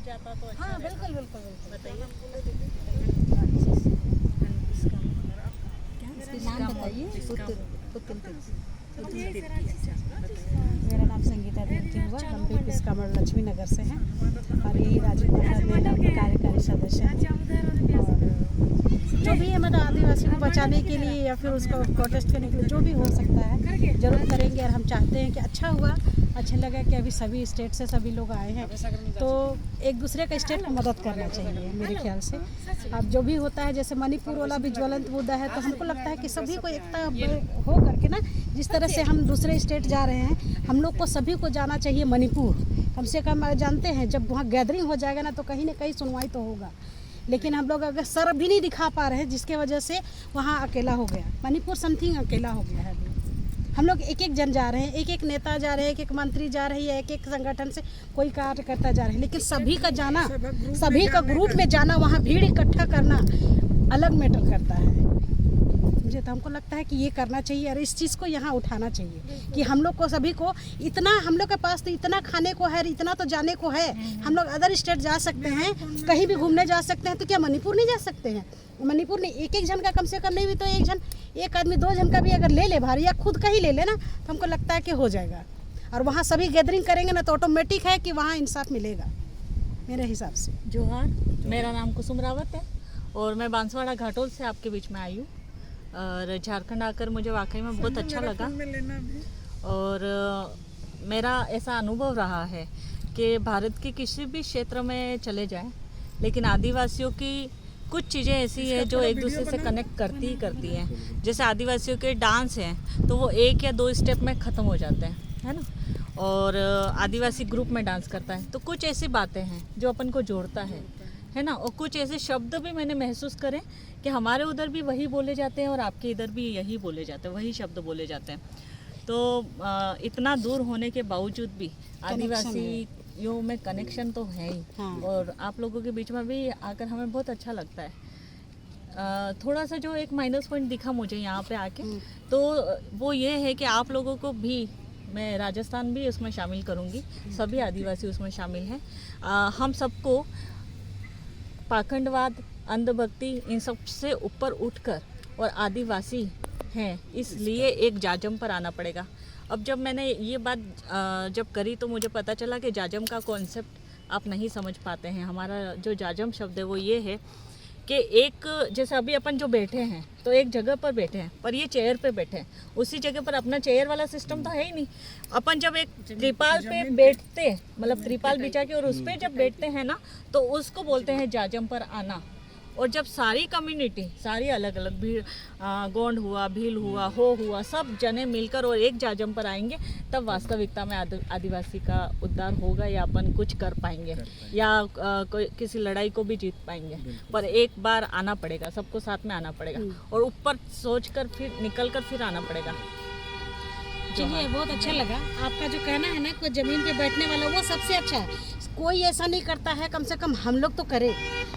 जाता तो अच्छा हाँ रहता। बिल्कुल बिल्कुल बिल्कुल। बताइए इसका नाम बताइए। मेरा नाम संगीता देवती हुआ। हम भी पिस्कामड़ लक्ष्मी नगर से हैं और यही राजीव महाराज में हम कार्यकारी सदस्य हैं। और जो भी है मतलब आदिवासी को बचाने के लिए या फिर उसको प्रोटेस्ट करने के लिए जो भी हो सकता है जरूर करेंगे। और हम चाहते हैं कि अच्छा हुआ, अच्छा लगा कि अभी सभी स्टेट से सभी लोग आए हैं, तो एक दूसरे का स्टेट को मदद करना चाहिए मेरे ख्याल से। अब जो भी होता है जैसे मणिपुर वाला भी ज्वलंत मुद्दा है, तो हमको लगता है कि सभी को एकता हो करके ना, जिस तरह से हम दूसरे स्टेट जा रहे हैं, हम लोग को सभी को जाना चाहिए मणिपुर। कम से कम जानते हैं जब वहाँ गैदरिंग हो जाएगा ना तो कहीं ना कहीं सुनवाई तो होगा। लेकिन हम लोग अगर सर भी नहीं दिखा पा रहे हैं जिसके वजह से वहाँ अकेला हो गया, मणिपुर समथिंग अकेला हो गया है अभी। हम लोग एक एक जन जा रहे हैं, एक एक नेता जा रहे हैं, एक एक मंत्री जा रही है, एक एक संगठन से कोई कार्यकर्ता जा रहे हैं, लेकिन सभी का जाना, सभी का ग्रुप में जाना, वहाँ भीड़ इकट्ठा करना अलग मैटर करता है। मुझे तो हमको लगता है कि ये करना चाहिए और इस चीज़ को यहाँ उठाना चाहिए कि हम लोग को सभी को इतना, हम लोग के पास तो इतना खाने को है, इतना तो जाने को है। हम लोग अदर स्टेट जा सकते हैं, कहीं भी घूमने जा सकते हैं, तो क्या मणिपुर नहीं जा सकते हैं? मणिपुर ने एक एक जन का कम से कम नहीं भी तो एक आदमी 2 जन का भी अगर ले ले भारी या खुद का ही ले ले ना, तो हमको लगता है कि हो जाएगा। और वहाँ सभी गैदरिंग करेंगे ना तो ऑटोमेटिक है कि वहाँ इंसाफ मिलेगा मेरे हिसाब से। जोहार, मेरा नाम कुसुम रावत है और मैं बांसवाड़ा घाटोल से आपके बीच में आई हूँ। और झारखंड आकर मुझे वाकई में बहुत अच्छा लगा। और मेरा ऐसा अनुभव रहा है कि भारत के किसी भी क्षेत्र में चले जाएं, लेकिन आदिवासियों की कुछ चीज़ें ऐसी है जो एक दूसरे से कनेक्ट करती ही करती हैं। जैसे आदिवासियों के डांस हैं तो वो 1 या 2 स्टेप में ख़त्म हो जाते हैं, है ना। और आदिवासी ग्रुप में डांस करता है तो कुछ ऐसी बातें हैं जो अपन को जोड़ता है ना। और कुछ ऐसे शब्द भी मैंने महसूस करे कि हमारे उधर भी वही बोले जाते हैं और आपके इधर भी यही बोले जाते हैं, वही शब्द बोले जाते हैं। तो इतना दूर होने के बावजूद भी आदिवासियों में कनेक्शन तो है ही। हाँ। और आप लोगों के बीच में भी आकर हमें बहुत अच्छा लगता है। थोड़ा सा जो एक माइनस पॉइंट दिखा मुझे यहाँ पे आके, तो वो ये है कि आप लोगों को भी, मैं राजस्थान भी उसमें शामिल करूँगी, सभी आदिवासी उसमें शामिल हैं। हम सबको पाखंडवाद, अंधभक्ति, इन सब से ऊपर उठकर और आदिवासी हैं इसलिए एक जाजम पर आना पड़ेगा। अब जब मैंने ये बात जब करी तो मुझे पता चला कि जाजम का कॉन्सेप्ट आप नहीं समझ पाते हैं। हमारा जो जाजम शब्द है वो ये है कि एक, जैसे अभी अपन जो बैठे हैं तो एक जगह पर बैठे हैं, पर ये चेयर पे बैठे हैं, उसी जगह पर अपना चेयर वाला सिस्टम तो है ही नहीं। अपन जब एक त्रिपाल पे बैठते, मतलब त्रिपाल बिछा के और उस पर जब बैठते हैं ना, तो उसको बोलते हैं जाजम पर आना। और जब सारी कम्युनिटी, सारी अलग अलग भीड़, गोंड हुआ, भील हुआ, हो हुआ, सब जने मिलकर और एक जाजम पर आएंगे, तब वास्तविकता में आदिवासी का उद्धार होगा या अपन कुछ कर पाएंगे या कोई किसी लड़ाई को भी जीत पाएंगे। पर एक बार आना पड़ेगा, सबको साथ में आना पड़ेगा और ऊपर सोचकर फिर निकलकर फिर आना पड़ेगा। चलिए, बहुत अच्छा लगा आपका जो कहना है ना, कोई ज़मीन पे बैठने वाला, वो सबसे अच्छा है। कोई ऐसा नहीं करता है, कम से कम हम लोग तो करें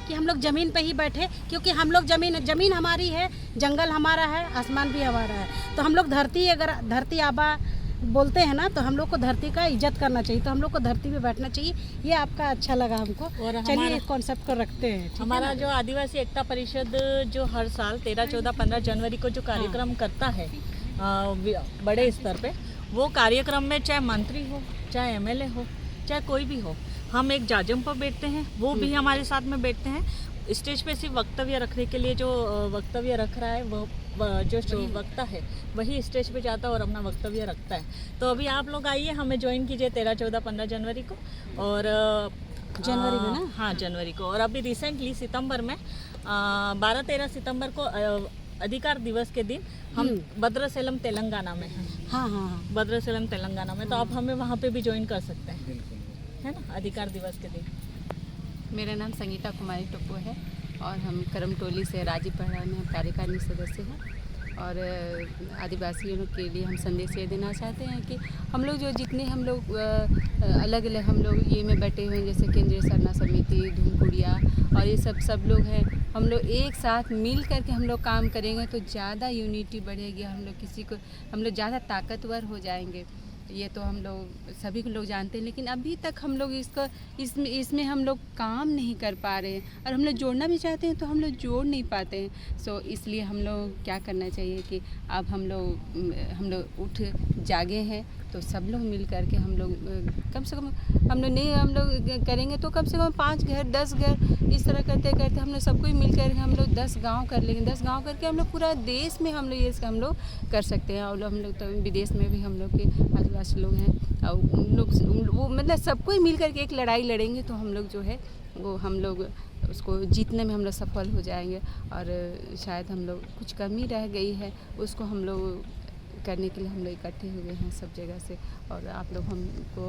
कि हम लोग ज़मीन पे ही बैठे, क्योंकि हम लोग ज़मीन हमारी है, जंगल हमारा है, आसमान भी हमारा है। तो हम लोग धरती, अगर धरती आबा बोलते हैं ना, तो हम लोग को धरती का इज्जत करना चाहिए, तो हम लोग को धरती पे बैठना चाहिए। ये आपका अच्छा लगा हमको। और चलिए इस कॉन्सेप्ट को रखते हैं। हमारा जो आदिवासी एकता परिषद जो हर साल 13, 14, 15 जनवरी को जो कार्यक्रम करता है बड़े स्तर पे, वो कार्यक्रम में चाहे मंत्री हो, चाहे MLA हो, चाहे कोई भी हो, हम एक जाजम पर बैठते हैं, वो भी हमारे साथ में बैठते हैं। स्टेज पे सिर्फ वक्तव्य रखने के लिए जो वक्तव्य रख रहा है, वो जो वक्ता है वही स्टेज पे जाता है और अपना वक्तव्य रखता है। तो अभी आप लोग आइए, हमें ज्वाइन कीजिए 13, 14, 15 जनवरी को। और जनवरी में ना? हाँ, जनवरी को। और अभी रिसेंटली सितंबर में 12, 13 सितंबर को अधिकार दिवस के दिन हम भद्राचलम तेलंगाना में हैं। हाँ हाँ, भद्राचलम तेलंगाना में, तो आप हमें वहाँ पे भी ज्वाइन कर सकते हैं, है ना, अधिकार दिवस के दिन। मेरा नाम संगीता कुमारी टप्पू है और हम करमटोली से राजीव पहरा में हम कार्यकारिणी सदस्य हैं। और आदिवासियों के लिए हम संदेश ये देना चाहते हैं कि हम लोग जो जितने हम लोग अलग अलग हम लोग ये में बैठे हुए हैं, जैसे केंद्रीय सरना समिति, धूमकुड़िया और ये सब लोग हैं, हम लोग एक साथ मिल करके हम लोग काम करेंगे तो ज़्यादा यूनिटी बढ़ेगी। हम लोग ज़्यादा ताकतवर हो जाएंगे। ये तो हम लोग सभी लोग जानते हैं, लेकिन अभी तक हम लोग इसमें हम लोग काम नहीं कर पा रहे हैं, और हम लोग जोड़ना भी चाहते हैं तो हम लोग जोड़ नहीं पाते हैं। सो इसलिए हम लोग क्या करना चाहिए कि अब हम लोग उठ जागे हैं, तो सब लोग मिल करके हम लोग कम से कम हम लोग करेंगे तो कम से कम 5 घर 10 घर इस तरह करते करते हम लोग सबको मिल कर हम लोग 10 गांव कर लेंगे। 10 गांव करके हम लोग पूरा देश में हम लोग ये हम लोग कर सकते हैं। और हम लोग तो विदेश में भी हम लोग के आदिवासी लोग हैं, और उन लोग वो मतलब सबको ही मिल करके एक लड़ाई लड़ेंगे तो हम लोग जो है वो हम लोग उसको जीतने में हम लोग सफल हो जाएंगे। और शायद हम लोग कुछ कमी रह गई है, उसको हम लोग करने के लिए हम लोग इकट्ठे हुए हैं सब जगह से। और आप लोग हमको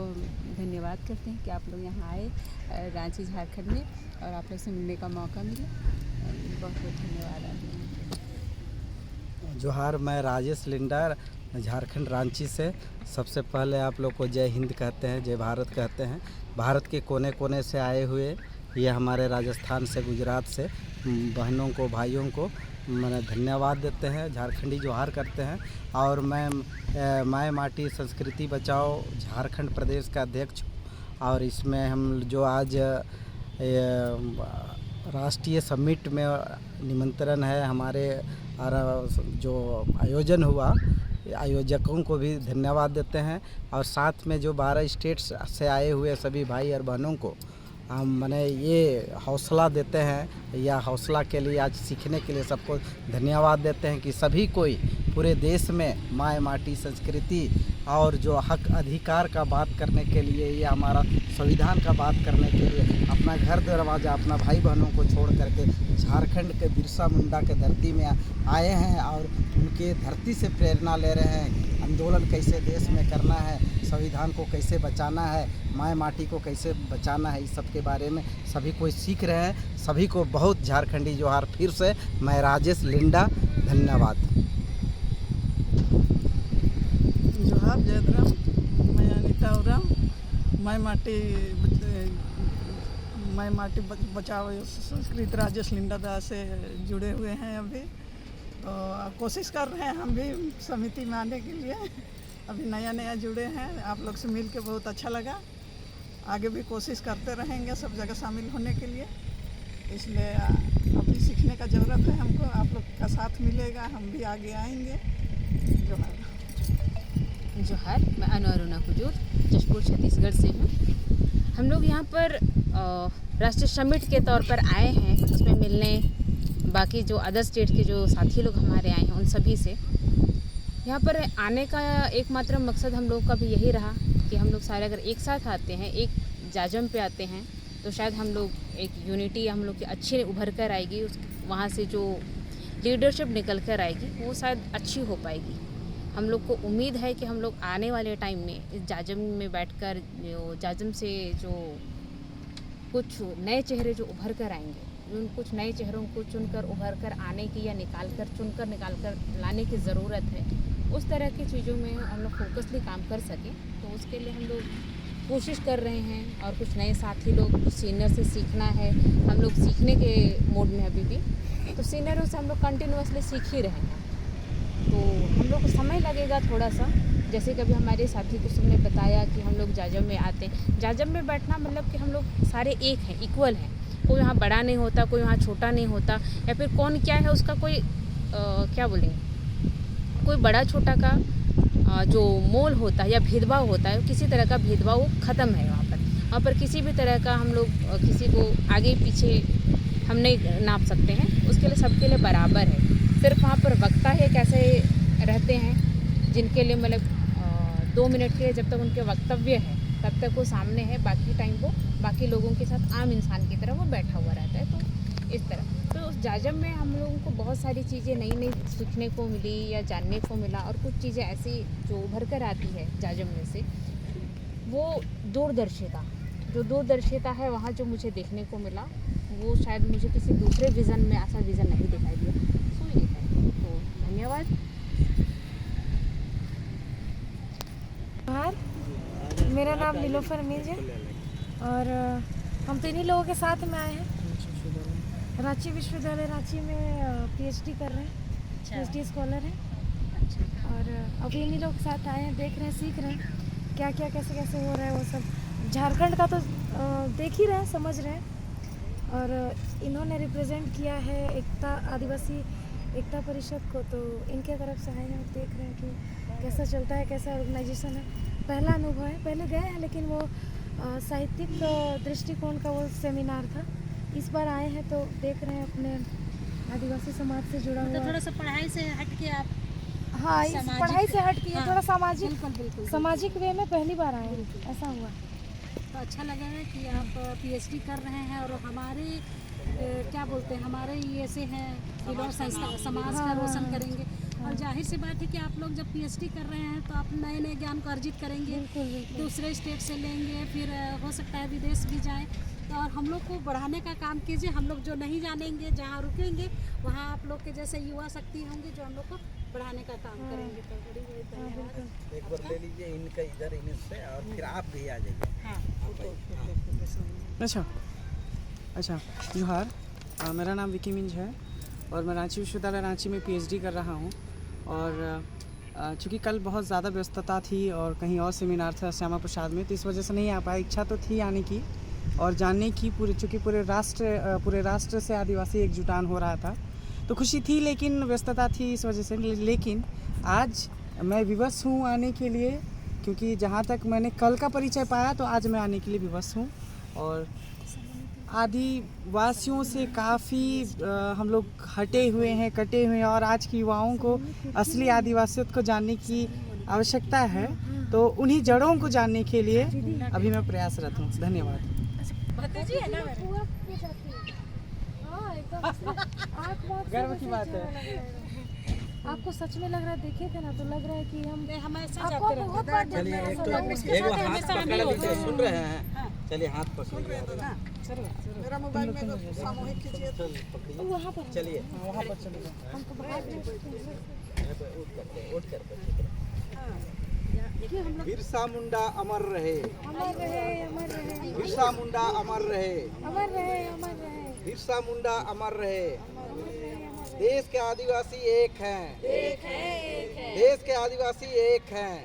धन्यवाद करते हैं कि आप लोग यहाँ आए रांची झारखंड में, और आप लोग से मिलने का मौका मिला। बहुत बहुत धन्यवाद आप लोगों। जोहार, मैं राजेश लिंडा झारखंड रांची से। सबसे पहले आप लोग को जय हिंद कहते हैं, जय भारत कहते हैं। भारत के कोने कोने से आए हुए ये हमारे राजस्थान से, गुजरात से बहनों को, भाइयों को मैंने धन्यवाद देते हैं, झारखंडी जोहार करते हैं। और मैं माय माटी संस्कृति बचाओ झारखंड प्रदेश का अध्यक्ष हूँ। और इसमें हम जो आज राष्ट्रीय समिट में निमंत्रण है हमारे, जो आयोजन हुआ, आयोजकों को भी धन्यवाद देते हैं। और साथ में जो 12 स्टेट्स से आए हुए सभी भाई और बहनों को हम मैंने ये हौसला देते हैं, या हौसला के लिए आज सीखने के लिए सबको धन्यवाद देते हैं कि सभी कोई पूरे देश में माय माटी संस्कृति और जो हक अधिकार का बात करने के लिए, या हमारा संविधान का बात करने के लिए अपना घर दरवाज़ा, अपना भाई बहनों को छोड़ करके झारखंड के बिरसा मुंडा के धरती में आए हैं, और उनके धरती से प्रेरणा ले रहे हैं। आंदोलन कैसे देश में करना है, संविधान को कैसे बचाना है, माय माटी को कैसे बचाना है, इस सब के बारे में सभी कोई सीख रहे हैं। सभी को बहुत झारखंडी जोहार। फिर से मैं राजेश लिंडा, धन्यवाद। जोहार, जयद्राम, मैं अनिता उराम। माय माटी बचाओ संस्कृत राजेश लिंडा दा से जुड़े हुए हैं। अभी तो कोशिश कर रहे हैं हम भी समिति में आने के लिए। अभी नया जुड़े हैं, आप लोग से मिल के बहुत अच्छा लगा। आगे भी कोशिश करते रहेंगे सब जगह शामिल होने के लिए। इसलिए अभी सीखने का ज़रूरत है हमको, आप लोग का साथ मिलेगा, हम भी आगे आएंगे। जोहार, मैं अरुणा कुजूर जशपुर छत्तीसगढ़ से हूँ। हम लोग यहाँ पर राष्ट्रीय समिट के तौर पर आए हैं, उसमें मिलने बाकी जो अदर स्टेट के जो साथी लोग हमारे आए हैं उन सभी से। यहाँ पर आने का एकमात्र मकसद हम लोग का भी यही रहा कि हम लोग सारे अगर एक साथ आते हैं, एक जाजम पे आते हैं, तो शायद हम लोग एक यूनिटी हम लोग की अच्छी उभर कर आएगी। वहाँ से जो लीडरशिप निकल कर आएगी वो शायद अच्छी हो पाएगी। हम लोग को उम्मीद है कि हम लोग आने वाले टाइम में इस जाजम में बैठकर जो जाजम से जो कुछ नए चेहरे जो उभर कर आएंगे, उन कुछ नए चेहरों को चुनकर उभर कर आने की या निकाल कर लाने की ज़रूरत है। उस तरह की चीज़ों में हम लोग फोकसली काम कर सकें, तो उसके लिए हम लोग कोशिश कर रहे हैं। और कुछ नए साथी लोग, कुछ सीनियर से सीखना है, हम लोग सीखने के मोड में अभी भी, तो सीनियरों से हम लोग कंटिन्यूसली सीख ही रहे हैं। तो हम लोग को समय लगेगा थोड़ा सा, जैसे कभी हमारे साथी को सबने बताया कि हम लोग जाजम में आते हैं। जाजम में बैठना मतलब कि हम लोग सारे एक हैं, इक्वल हैं। कोई वहाँ बड़ा नहीं होता, कोई वहाँ छोटा नहीं होता, या फिर कौन क्या है उसका कोई क्या बोलेंगे, कोई बड़ा छोटा का जो मोल होता है या भेदभाव होता है, किसी तरह का भेदभाव वो ख़त्म है वहाँ पर किसी भी तरह का हम लोग किसी को आगे पीछे हम नहीं नाप सकते हैं। उसके लिए सबके लिए बराबर है। सिर्फ वहाँ पर वक्ता है कैसे रहते हैं, जिनके लिए मतलब 2 मिनट के जब तक उनके वक्तव्य है तब तक वो सामने है, बाकी टाइम वो बाकी लोगों के साथ आम इंसान की तरह वो बैठा हुआ रहता है। तो इस तरह तो उस जाजम में हम लोगों को बहुत सारी चीज़ें नई सीखने को मिली या जानने को मिला। और कुछ चीज़ें ऐसी जो उभर कर आती है जाजम में से, वो दूरदर्शिता है वहाँ जो मुझे देखने को मिला, वो शायद मुझे किसी दूसरे विज़न में ऐसा विज़न नहीं दिखाई दिया। सो ये है, तो धन्यवाद। मेरा नाम नीलोफर मीज है और हम तो इन्हीं लोगों के साथ में आए हैं। रांची विश्वविद्यालय रांची में पीएचडी कर रहे हैं, पीएचडी स्कॉलर हैं और अभी इन्हीं लोगों के साथ आए हैं, देख रहे हैं, सीख रहे हैं। क्या क्या कैसे कैसे हो रहा है वो सब। झारखंड का तो देख ही रहे हैं, समझ रहे हैं। और इन्होंने रिप्रेजेंट किया है एकता आदिवासी एकता परिषद को, तो इनके तरफ से आए हैं, देख रहे हैं कि कैसा चलता है, कैसा ऑर्गेनाइजेशन है। पहला अनुभव है, पहले गए हैं लेकिन वो साहित्यिक दृष्टिकोण का वो सेमिनार था। इस बार आए हैं तो देख रहे हैं अपने आदिवासी समाज से जुड़ा तो हुआ। थोड़ा सा पढ़ाई से हट के आप हाँ, इस सामाजिक- पढ़ाई से हट के हाँ, थोड़ा सामाजिक बिल्कुल सामाजिक वे में पहली बार आए हैं, ऐसा हुआ। तो अच्छा लगा है कि आप पीएचडी कर रहे हैं और हमारे क्या बोलते हैं, हमारे ये से हैं फिल्म संस्था समाज का रोशन करेंगे। और जाहिर सी बात है कि आप लोग जब पीएचडी कर रहे हैं तो आप नए नए ज्ञान को अर्जित करेंगे, दूसरे स्टेट से लेंगे, फिर हो सकता है विदेश भी जाएं। तो और हम लोग को बढ़ाने का काम कीजिए। हम लोग जो नहीं जानेंगे, जहाँ रुकेंगे वहाँ आप लोग के जैसे युवा शक्ति होंगे जो हम लोग को बढ़ाने का काम करेंगे। तो बड़ी बड़ी धन्यवाद। एक बार ले लीजिए इनका इधर इनसे और फिर आप भी आ जाइए। हाँ, अच्छा जोहार, मेरा नाम विकी मिंज है और मैं रांची विश्वविद्यालय रांची में पीएचडी कर रहा हूँ। और चूँकि कल बहुत ज़्यादा व्यस्तता थी और कहीं और सेमिनार था श्यामा प्रसाद में, तो इस वजह से नहीं आ पाया। इच्छा तो थी आने की और जानने की, चूँकि पूरे राष्ट्र से आदिवासी एकजुटान हो रहा था, तो खुशी थी, लेकिन व्यस्तता थी इस वजह से। लेकिन आज मैं विवश हूँ आने के लिए, क्योंकि जहाँ तक मैंने कल का परिचय पाया तो आज मैं आने के लिए विवश हूँ। और आदिवासियों से काफ़ी हम लोग हटे हुए हैं, कटे हुए हैं, और आज की युवाओं को असली आदिवासियत को जानने की आवश्यकता है। तो उन्हीं जड़ों को जानने के लिए अभी मैं प्रयासरत हूँ। धन्यवाद। गर्व की बात है। आपको सच में लग रहा है, देखे थे ना तो लग रहा है कि हम हमेशा आपको जाते बहुत रहते बार हैं। देखा है, एक ऐसा तो लग रहा है। उसके साथ हाथ हमेशा हम पकड़ ही लीजिए, होते हैं। सुन रहे हैं? चलिए हाथ पकड़िए। मेरा मोबाइल में सामूहिक कीजिए। पकड़िए, वहाँ पर चलिए वहाँ पर चले हमको बाहर उठ कर बिरसा मुंडा अमर रहे, अमर रहे, अमर रहे, बिरसा मुंडा अमर रहे, अमर रहे, अमर रहे, बिरसा मुंडा अमर रहे। देश के आदिवासी एक हैं, देश के आदिवासी एक हैं।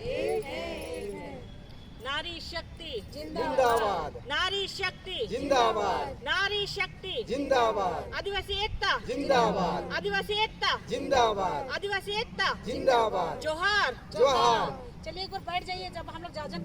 नारी शक्ति जिंदाबाद, नारी शक्ति जिंदाबाद, नारी शक्ति जिंदाबाद, आदिवासी एकता जिंदाबाद, आदिवासी एकता जिंदाबाद, आदिवासी एकता जिंदाबाद। जोहार जोहार। चलिए एक बार बैठ जाइए। जब हम लोग जाजम